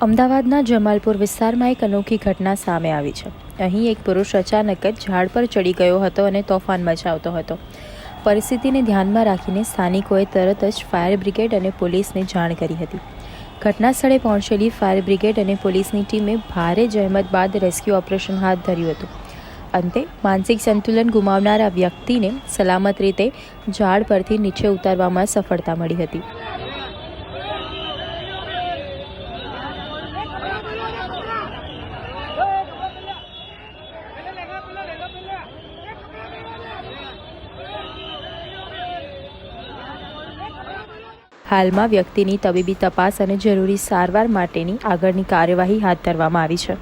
અમદાવાદના જમાલપુર વિસ્તારમાં એક અનોખી ઘટના સામે આવી છે। અહીં એક પુરુષ અચાનક જ ઝાડ પર ચડી ગયો હતો અને તોફાન મચાવતો હતો। પરિસ્થિતિને ધ્યાનમાં રાખીને સ્થાનિકોએ તરત જ ફાયર બ્રિગેડ અને પોલીસને જાણ કરી હતી। ઘટના સ્થળે પહોંચેલી ફાયર બ્રિગેડ અને પોલીસની ટીમે ભારે જહેમત બાદ રેસ્ક્યુ ઓપરેશન હાથ ધર્યું હતું। અંતે માનસિક સંતુલન ગુમાવનારા વ્યક્તિને સલામત રીતે ઝાડ પરથી નીચે ઉતારવામાં સફળતા મળી હતી। હાલમાં વ્યક્તિની તબીબી તપાસ અને જરૂરી સારવાર માટેની આગળની કાર્યવાહી હાથ ધરવામાં આવી છે।